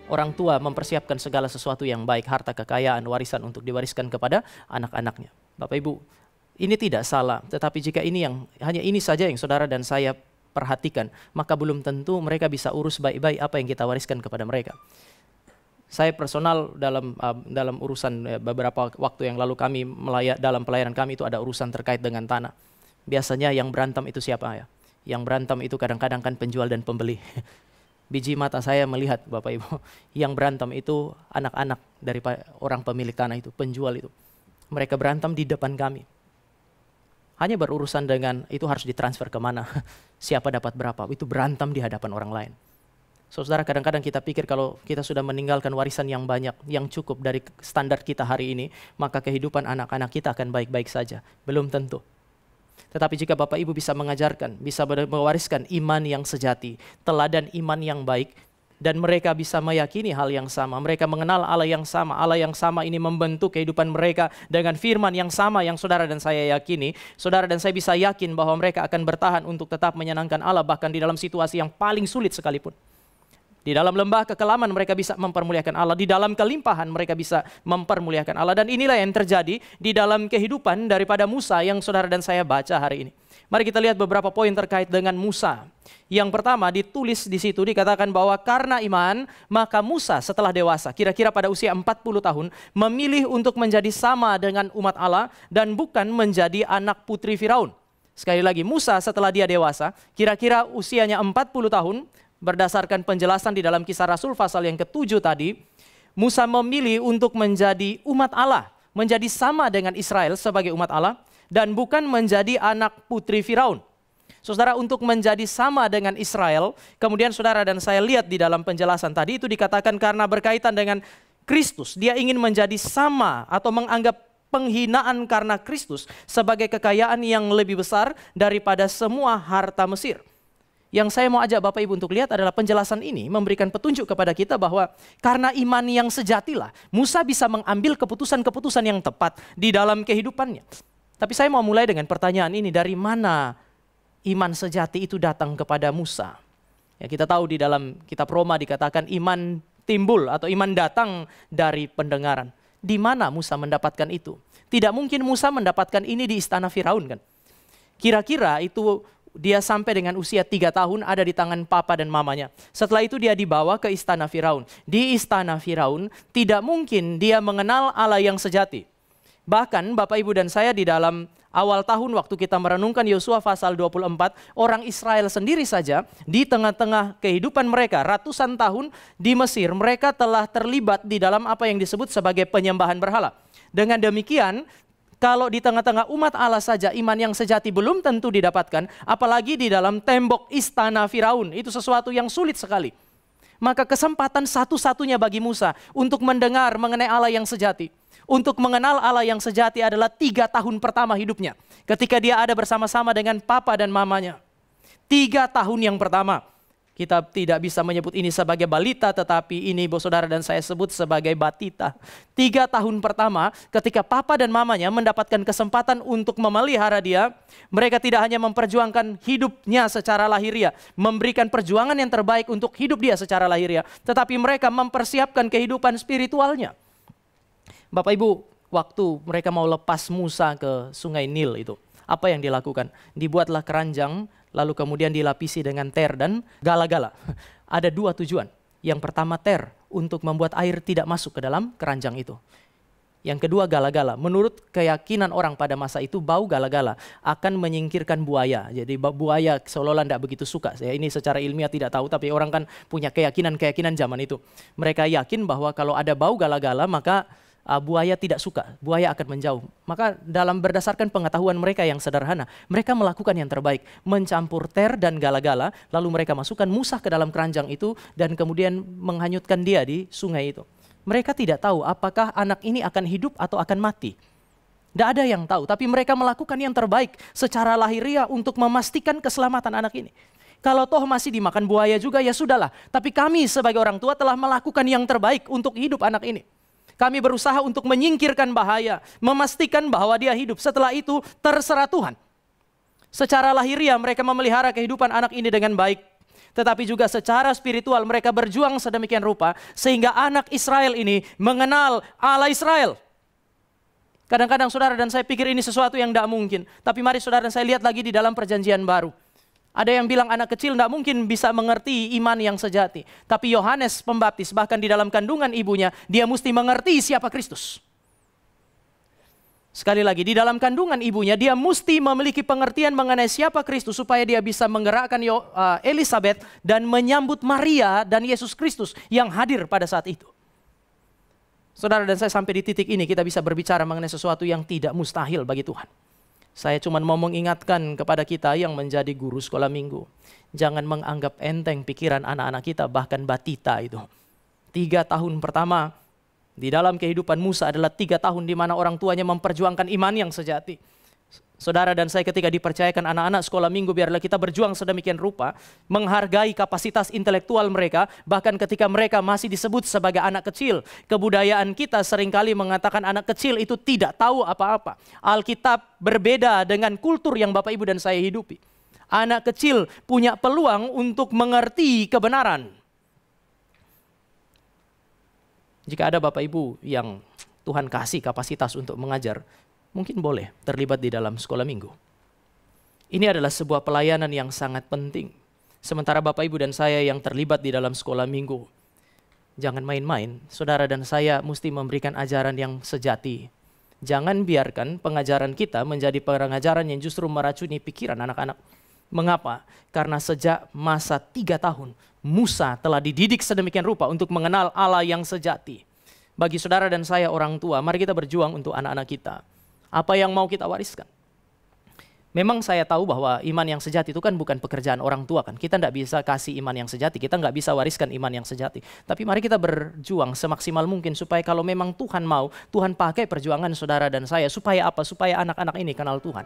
Orang tua mempersiapkan segala sesuatu yang baik, harta, kekayaan, warisan untuk diwariskan kepada anak-anaknya. Bapak Ibu, ini tidak salah, tetapi jika hanya ini saja yang saudara dan saya perhatikan, maka belum tentu mereka bisa urus baik-baik apa yang kita wariskan kepada mereka. Saya personal dalam urusan beberapa waktu yang lalu kami dalam pelayanan kami itu ada urusan terkait dengan tanah. Biasanya yang berantem itu siapa ya? Yang berantem itu kadang-kadang kan penjual dan pembeli. Biji mata saya melihat Bapak Ibu, yang berantem itu anak-anak dari orang pemilik tanah itu, penjual itu. Mereka berantem di depan kami. Hanya berurusan dengan itu harus ditransfer kemana, siapa dapat berapa, itu berantem di hadapan orang lain. Saudara, kadang-kadang kita pikir kalau kita sudah meninggalkan warisan yang banyak, yang cukup dari standar kita hari ini, maka kehidupan anak-anak kita akan baik-baik saja. Belum tentu. Tetapi jika Bapak Ibu bisa mengajarkan, bisa mewariskan iman yang sejati, teladan iman yang baik, dan mereka bisa meyakini hal yang sama, mereka mengenal Allah yang sama ini membentuk kehidupan mereka dengan firman yang sama yang saudara dan saya yakini, saudara dan saya bisa yakin bahwa mereka akan bertahan untuk tetap menyenangkan Allah bahkan di dalam situasi yang paling sulit sekalipun. Di dalam lembah kekelaman mereka bisa mempermuliakan Allah. Di dalam kelimpahan mereka bisa mempermuliakan Allah. Dan inilah yang terjadi di dalam kehidupan daripada Musa yang saudara dan saya baca hari ini. Mari kita lihat beberapa poin terkait dengan Musa. Yang pertama ditulis di situ dikatakan bahwa karena iman maka Musa setelah dewasa, kira-kira pada usia 40 tahun, memilih untuk menjadi sama dengan umat Allah dan bukan menjadi anak putri Firaun. Sekali lagi, Musa setelah dia dewasa, kira-kira usianya 40 tahun, berdasarkan penjelasan di dalam Kisah Rasul pasal yang ke-7 tadi, Musa memilih untuk menjadi umat Allah, menjadi sama dengan Israel sebagai umat Allah, dan bukan menjadi anak putri Firaun. Saudara, untuk menjadi sama dengan Israel, kemudian saudara dan saya lihat di dalam penjelasan tadi itu dikatakan karena berkaitan dengan Kristus, dia ingin menjadi sama atau menganggap penghinaan karena Kristus sebagai kekayaan yang lebih besar daripada semua harta Mesir. Yang saya mau ajak Bapak Ibu untuk lihat adalah penjelasan ini memberikan petunjuk kepada kita bahwa karena iman yang sejatilah Musa bisa mengambil keputusan-keputusan yang tepat di dalam kehidupannya. Tapi saya mau mulai dengan pertanyaan ini, dari mana iman sejati itu datang kepada Musa? Ya, kita tahu di dalam kitab Roma dikatakan iman timbul atau iman datang dari pendengaran. Di mana Musa mendapatkan itu? Tidak mungkin Musa mendapatkan ini di istana Firaun kan? Kira-kira itu dia sampai dengan usia 3 tahun ada di tangan papa dan mamanya. Setelah itu dia dibawa ke istana Firaun. Di istana Firaun tidak mungkin dia mengenal Allah yang sejati. Bahkan Bapak Ibu dan saya di dalam awal tahun waktu kita merenungkan Yosua pasal 24, orang Israel sendiri saja di tengah-tengah kehidupan mereka ratusan tahun di Mesir, mereka telah terlibat di dalam apa yang disebut sebagai penyembahan berhala. Dengan demikian, kalau di tengah-tengah umat Allah saja iman yang sejati belum tentu didapatkan, apalagi di dalam tembok istana Firaun, itu sesuatu yang sulit sekali. Maka kesempatan satu-satunya bagi Musa untuk mendengar mengenai Allah yang sejati, untuk mengenal Allah yang sejati adalah 3 tahun pertama hidupnya. Ketika dia ada bersama-sama dengan papa dan mamanya. 3 tahun yang pertama. Kita tidak bisa menyebut ini sebagai balita, tetapi ini saudara dan saya sebut sebagai batita. 3 tahun pertama ketika papa dan mamanya mendapatkan kesempatan untuk memelihara dia, mereka tidak hanya memperjuangkan hidupnya secara lahiriah, memberikan perjuangan yang terbaik untuk hidup dia secara lahiriah, tetapi mereka mempersiapkan kehidupan spiritualnya. Bapak Ibu, waktu mereka mau lepas Musa ke sungai Nil itu, apa yang dilakukan? Dibuatlah keranjang, lalu kemudian dilapisi dengan ter dan gala-gala. Ada 2 tujuan. Yang pertama ter, untuk membuat air tidak masuk ke dalam keranjang itu. Yang kedua gala-gala. Menurut keyakinan orang pada masa itu, bau gala-gala akan menyingkirkan buaya. Jadi buaya seolah-olah tidak begitu suka. Saya ini secara ilmiah tidak tahu, tapi orang kan punya keyakinan zaman itu. Mereka yakin bahwa kalau ada bau gala-gala, maka buaya tidak suka, buaya akan menjauh. Maka dalam berdasarkan pengetahuan mereka yang sederhana, mereka melakukan yang terbaik, mencampur ter dan gala-gala, lalu mereka masukkan Musa ke dalam keranjang itu dan kemudian menghanyutkan dia di sungai itu. Mereka tidak tahu apakah anak ini akan hidup atau akan mati. Tidak ada yang tahu, tapi mereka melakukan yang terbaik secara lahiriah untuk memastikan keselamatan anak ini. Kalau toh masih dimakan buaya juga ya sudahlah, tapi kami sebagai orang tua telah melakukan yang terbaik untuk hidup anak ini. Kami berusaha untuk menyingkirkan bahaya, memastikan bahwa dia hidup. Setelah itu terserah Tuhan. Secara lahiriah mereka memelihara kehidupan anak ini dengan baik. tetapi juga secara spiritual mereka berjuang sedemikian rupa sehingga anak Israel ini mengenal Allah Israel. Kadang-kadang saudara dan saya pikir ini sesuatu yang tidak mungkin. Tapi mari saudara dan saya lihat lagi di dalam perjanjian baru. Ada yang bilang anak kecil tidak mungkin bisa mengerti iman yang sejati. Tapi Yohanes Pembaptis bahkan di dalam kandungan ibunya, dia mesti mengerti siapa Kristus. Sekali lagi, di dalam kandungan ibunya, dia mesti memiliki pengertian mengenai siapa Kristus supaya dia bisa menggerakkan Elizabeth dan menyambut Maria dan Yesus Kristus yang hadir pada saat itu. Saudara dan saya sampai di titik ini kita bisa berbicara mengenai sesuatu yang tidak mustahil bagi Tuhan. Saya cuma mau mengingatkan kepada kita yang menjadi guru sekolah minggu. Jangan menganggap enteng pikiran anak-anak kita, bahkan batita itu. 3 tahun pertama di dalam kehidupan Musa adalah 3 tahun di mana orang tuanya memperjuangkan iman yang sejati. Saudara dan saya ketika dipercayakan anak-anak sekolah minggu, biarlah kita berjuang sedemikian rupa, menghargai kapasitas intelektual mereka, bahkan ketika mereka masih disebut sebagai anak kecil. Kebudayaan kita seringkali mengatakan anak kecil itu tidak tahu apa-apa. Alkitab berbeda dengan kultur yang Bapak Ibu dan saya hidupi. Anak kecil punya peluang untuk mengerti kebenaran. Jika ada Bapak Ibu yang Tuhan kasih kapasitas untuk mengajar, mungkin boleh terlibat di dalam sekolah minggu. Ini adalah sebuah pelayanan yang sangat penting. Sementara Bapak Ibu dan saya yang terlibat di dalam sekolah minggu, jangan main-main. Saudara dan saya mesti memberikan ajaran yang sejati. Jangan biarkan pengajaran kita menjadi pengajaran yang justru meracuni pikiran anak-anak. Mengapa? Karena sejak masa 3 tahun, Musa telah dididik sedemikian rupa untuk mengenal Allah yang sejati. Bagi saudara dan saya orang tua, mari kita berjuang untuk anak-anak kita. Apa yang mau kita wariskan? Memang saya tahu bahwa iman yang sejati itu kan bukan pekerjaan orang tua kan. Kita tidak bisa kasih iman yang sejati, kita nggak bisa wariskan iman yang sejati. Tapi mari kita berjuang semaksimal mungkin supaya kalau memang Tuhan mau, Tuhan pakai perjuangan saudara dan saya. Supaya apa? Supaya anak-anak ini kenal Tuhan.